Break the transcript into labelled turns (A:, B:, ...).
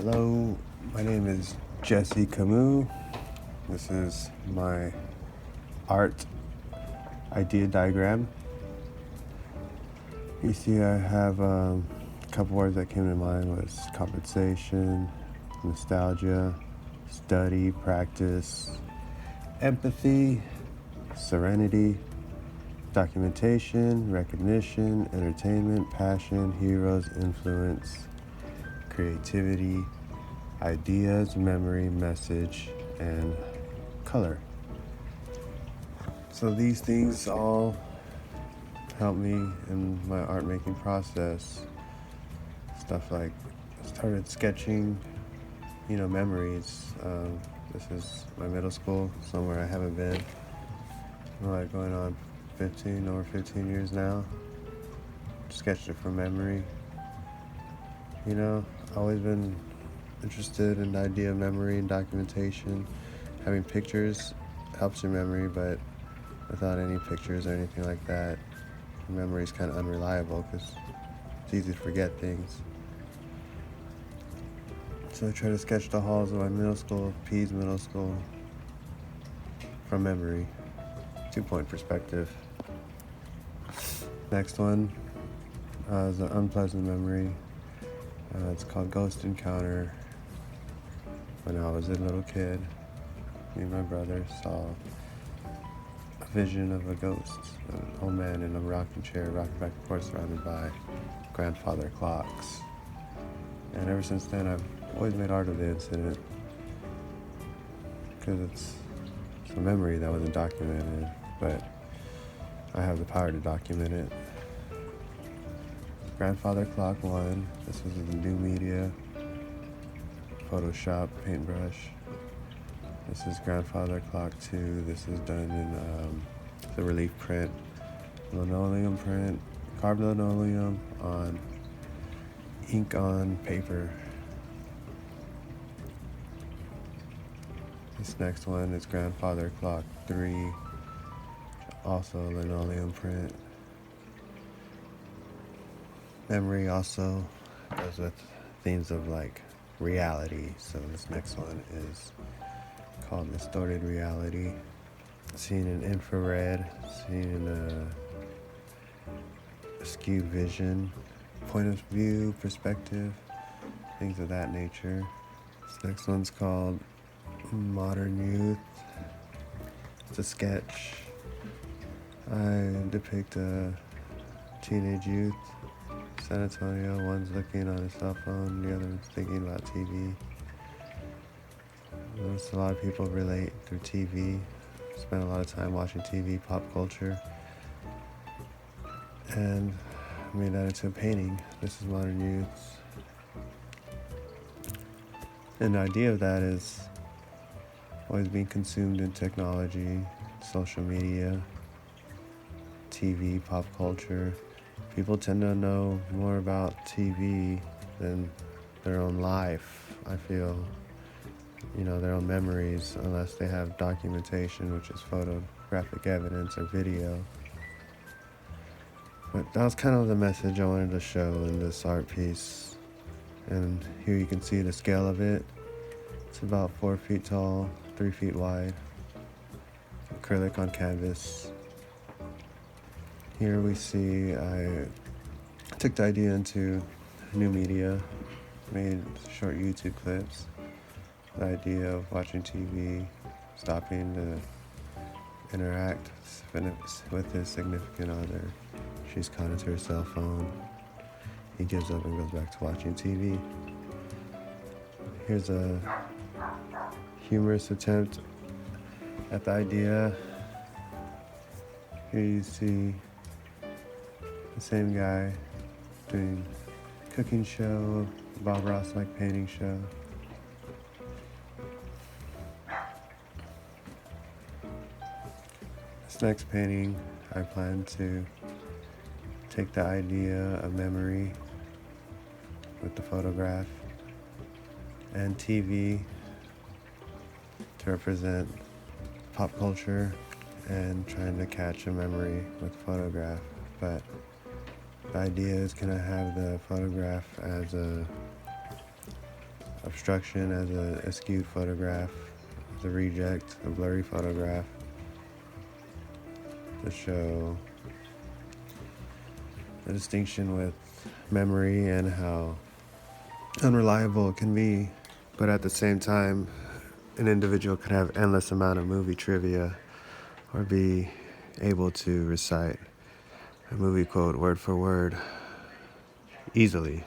A: Hello, my name is Jesse Camus. This is my art idea diagram. You see I have a couple words that came to mind was compensation, nostalgia, study, practice, empathy, serenity, documentation, recognition, entertainment, passion, heroes, influence, creativity, ideas, memory, message, and color. So these things all help me in my art making process. Stuff like I started sketching, memories. This is my middle school, somewhere I haven't been. Like going on over 15 years now. Sketched it from memory. Always been interested in the idea of memory and documentation. Having pictures helps your memory, but without any pictures or anything like that, your memory is kind of unreliable because it's easy to forget things. So I try to sketch the halls of my middle school, P's middle school, from memory, 2-point perspective. Next one is an unpleasant memory. It's called Ghost Encounter. When I was a little kid, me and my brother saw a vision of a ghost, an old man in a rocking chair, rocking back and forth, surrounded by grandfather clocks. And ever since then, I've always made art of the incident because it's a memory that wasn't documented, but I have the power to document it. Grandfather Clock 1, this was the new media, Photoshop, paintbrush. This is Grandfather Clock 2, this is done in the relief print, linoleum print, carved linoleum on ink on paper. This next one is Grandfather Clock 3, also linoleum print. Memory also goes with themes of like reality. So this next one is called Distorted Reality. Seen in infrared, seen in a skewed vision, point of view, perspective, things of that nature. This next one's called Modern Youth. It's a sketch. I depict a teenage youth, San Antonio. One's looking on his cell phone, the other one's thinking about TV. A lot of people relate through TV. Spend a lot of time watching TV, pop culture. And I made that into a painting. This is Modern Youth. And the idea of that is always being consumed in technology, social media, TV, pop culture. People tend to know more about TV than their own life, I feel. Their own memories, unless they have documentation, which is photographic evidence or video. But that was kind of the message I wanted to show in this art piece. And here you can see the scale of it. It's about 4 feet tall, 3 feet wide. Acrylic on canvas. Here we see I took the idea into new media, made short YouTube clips. The idea of watching TV, stopping to interact with his significant other. She's caught into her cell phone. He gives up and goes back to watching TV. Here's a humorous attempt at the idea. Here you see the same guy doing cooking show, Bob Ross-like painting show. This next painting, I plan to take the idea of memory with the photograph and TV to represent pop culture and trying to catch a memory with photograph. But the idea is, can I have the photograph as a obstruction as a skewed photograph, as a reject, a blurry photograph, to show the distinction with memory and how unreliable it can be. But at the same time, an individual could have endless amount of movie trivia or be able to recite a movie quote word for word easily.